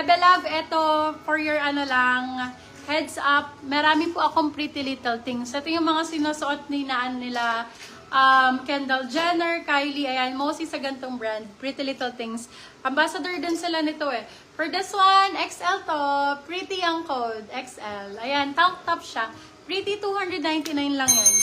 Bebe Love, eto, for your ano lang, heads up, marami po akong Pretty Little Things. Ito yung mga sinusuot nila, Kendall Jenner, Kylie, ayan, mostly sa gantong brand, Pretty Little Things. Ambassador din sila nito eh. For this one, XL to, pretty ang code, XL. Ayan, tank top siya. Pretty 299 lang yan.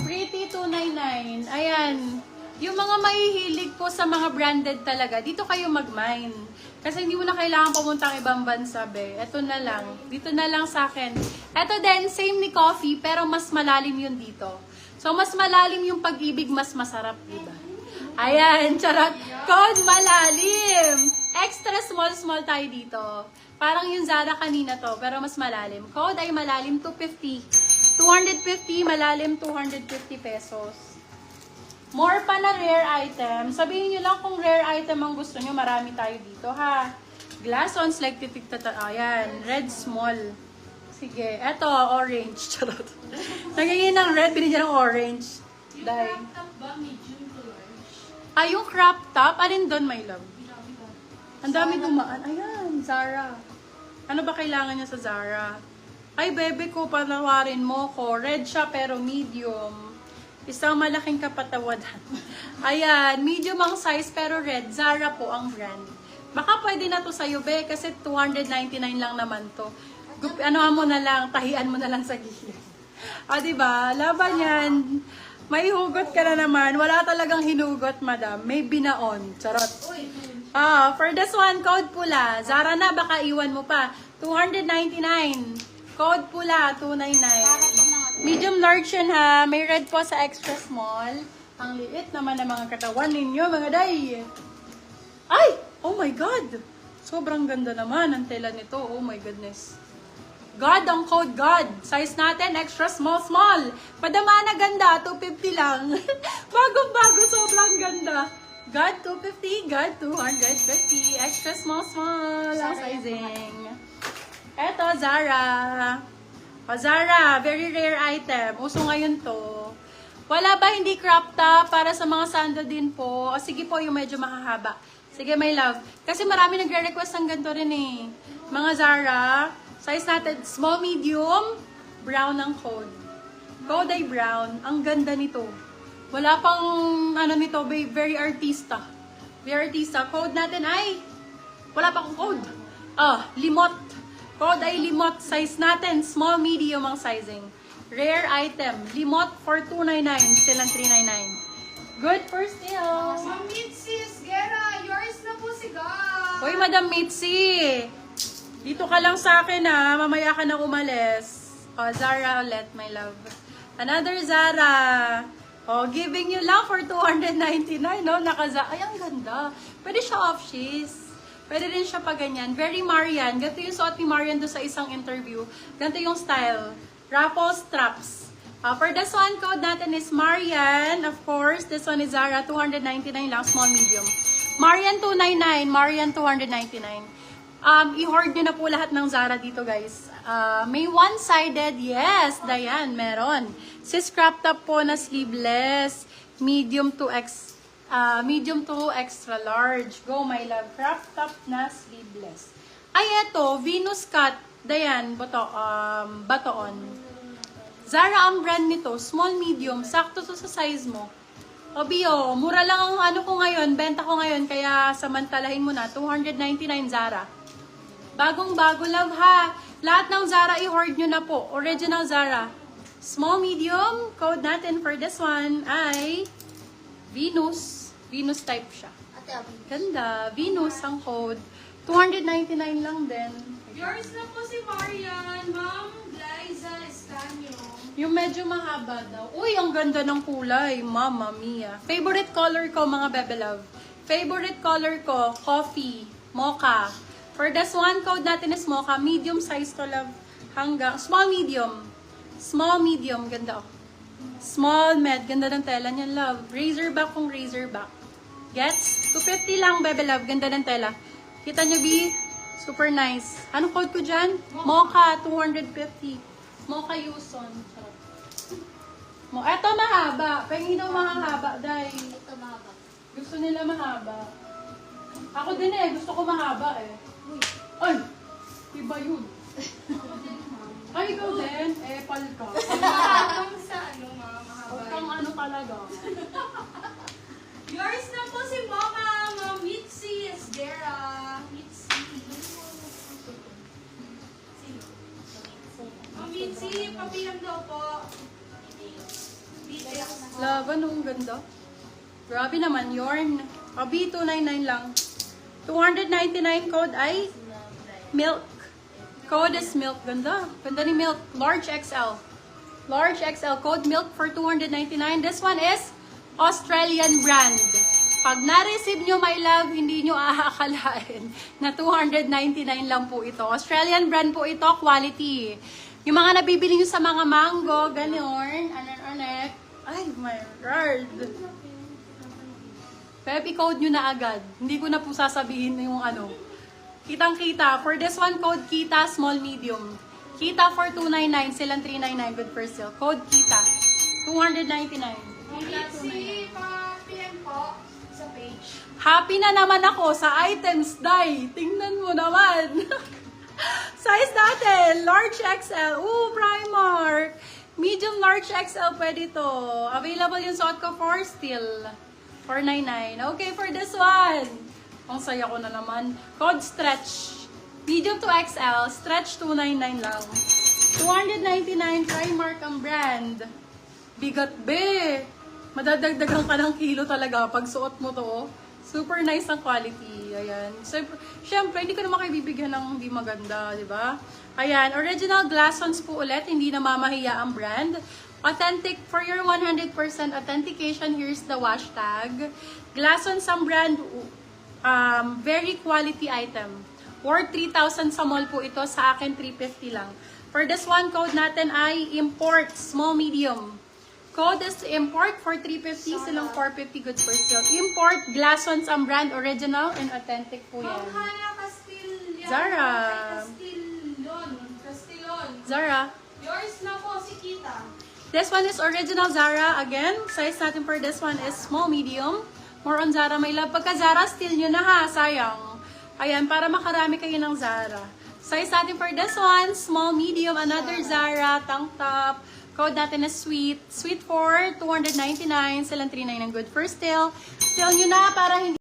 Pretty 299. Ayan. Yung mga mahihilig po sa mga branded talaga, dito kayo mag-mine. Kasi hindi mo na kailangan pumunta ang ibang bansa, be. Ito na lang. Dito na lang sa akin. Ito din, same ni Coffee, pero mas malalim yun dito. So, mas malalim yung pag-ibig, mas masarap, diba? Ayan, charot. Code malalim. Extra small tayo dito. Parang yung Zara kanina to, pero mas malalim. Code ay malalim, 250. 250, malalim, 250 pesos. More pa na rare item. Sabihin nyo lang kung rare item ang gusto nyo. Marami tayo dito, ha? Glass-ons, like titik-tata. Ayan, red small. Sige, eto, orange. Charot. Nagingin ng red, binigyan ng orange. Yung crop top ba, medium to large? Ay, yung crop top? Alin doon, my love? Ang dami dumaan. Ayan, Zara. Ano ba kailangan niya sa Zara? Ay, bebe ko, panawarin mo ko. Red siya, pero medium. Isang malaking kapatawadan. Ayan, medium ang size, pero red. Zara po ang brand. Baka pwede na to sa'yo, be, kasi 299 lang naman to. Ano mo na lang, tahian mo na lang sa gilid. Diba? Laban yan. May hugot ka na naman. Wala talagang hinugot, madam. May binaon. Charot. For this one, code pula. Zara na, baka iwan mo pa. 299. Code pula, 299. Medium large yun, ha. May red po sa extra small. Ang liit naman ng mga katawan ninyo, mga day. Ay! Oh my God! Sobrang ganda naman ang tela nito. Oh my goodness. God, ang code God. Size natin, extra small. Padama na ganda, 250 lang. Bagong-bago, sobrang ganda. God, 250. God, 250. Extra small. Ang sizing. Eto, Zara. Zara, very rare item. Uso ngayon to. Wala ba hindi crop top para sa mga sando din po? O sige po, yung medyo mahahaba. Sige, my love. Kasi marami nagre-request ng ganito rin eh. Mga Zara, size natin, small, medium, brown ang code. Code ay brown. Ang ganda nito. Wala pang, ano nito, very artista. Very artista. Code natin ay, wala pa akong code. Limot. Code ay limot. Size natin, small, medium ang sizing. Rare item. Limot for 299. Still ang 399. Good for still. Ma'am Mitzi Esguera, yours na po si God. Hoy, Madam Mitzi. Dito ka lang sa akin, ha. Mamaya ka na umalis. Zara ulit, my love. Another Zara. Giving you lang for 299, no? Ay, ang ganda. Pwede siya off-sheath. Pwede rin siya pa ganyan. Very Marian. Ganito yung suot ni Marian doon sa isang interview. Ganito yung style. Ruffle straps. For this one, code natin is Marian. Of course, this one is Zara. 299 lang, small, medium. Marian 299. Marian 299. I-hoard nyo na po lahat ng Zara dito, guys. May one-sided. Yes, Dayan, meron. Sis crop top po na sleeveless. Medium to extra large. Go, my love. Crop top na sleeveless. Ay, eto, Venus cut. Dayan, batoon. Zara ang brand nito. Small, medium. Sakto to sa size mo. Bio, mura lang ang ano ko ngayon. Benta ko ngayon. Kaya samantalahin mo na. 299 Zara. Bagong-bago, love, ha. Lahat ng Zara, i-hoard nyo na po. Original Zara. Small, medium. Code natin for this one ay Venus. Venus type siya. Ganda. Venus ang code. 299 lang din. Yours na po si Marian, Ma'am Liza Estanio. Yung medyo mahaba daw. Uy, ang ganda ng kulay. Mamma mia. Favorite color ko, mga bebe love. Favorite color ko, coffee, mocha. For this one, code natin is mocha. Medium size to, love. Hanggang, small, medium. Small, medium. Ganda, oh. Small, med. Ganda ng tela niyan, love. Razorback kung razorback. Gets? 250 lang, bebe love. Ganda ng tela. Kita nyo, B? Super nice. Anong code ko dyan? Mocha, 250. Mocha Yuson. Eto mahaba. Pahingin daw mahaba, dahil Ito mahaba. gusto nila mahaba. Ako din eh. Gusto ko mahaba eh. Uy. Ay! Iba yun. Ay, ikaw din. Pal ka. Habang sa ano, mga Huwag mahaba. kang ano talaga. Yours na po si Mama, Ma'am Mitzi Esdera. Mitzi. Ma'am Mitzi, papilang daw po. Details. Laban, ang ganda. Grabe naman, yorn. Abi, 299 lang. 299 code ay milk. Code is milk. Ganda. Ganda ni milk. Large XL. Large XL. Code milk for 299. This one is Australian brand. Pag na-receive nyo, my love, hindi nyo aakalain na 299 lang po ito. Australian brand po ito. Quality. Yung mga nabibili nyo sa mga mango, ganyan, anak-anak. Ay, my God. Pepe code nyo na agad. Hindi ko na po sasabihin yung ano. Kitang-kita. For this one, code kita, small, medium. Kita for 299, silang 399, good for sale. Code kita, 299. Ma'am Mitzi, pa-PM po sa page. Happy na naman ako sa items, Day. Tingnan mo naman. Size natin, large XL. Ooh, Primark. Medium, large XL, pwede to. Available yung suot ko for still. 499. Okay, for this one. Ang saya ko na naman. Code stretch. Medium to XL. Stretch 299 lang. 299 Primark ang brand. Bigat be. Madadagdagan ka ng kilo talaga pag suot mo to. Super nice ang quality. Ayan. So, syempre, hindi ko naman kayo bibigyan ng hindi maganda, di ba? Ayan. Original Glassons po ulit. Hindi na mamahiya ang brand. Authentic, for your 100% authentication, here's the wash tag. Glassons ang brand, very quality item. Worth 3,000 sa mall po ito. Sa akin, 350 lang. For this one, code natin ay import, small, medium. Code is import for 350, silang 450, good for sale. Import, Glassons ang brand, original and authentic po yan. Ma'am Hana Castillon. Zara. Castillon. Zara. Yours na po si Kita. This one is original Zara. Again, size natin for this one is small, medium. More on Zara, my love. Pagka Zara, steal nyo na ha, sayang. Ayan, para makarami kayo ng Zara. Size natin for this one, small, medium, another Zara, tank top. Code natin is sweet. Sweet for 299, silang 399 good for still. Steal nyo na para hindi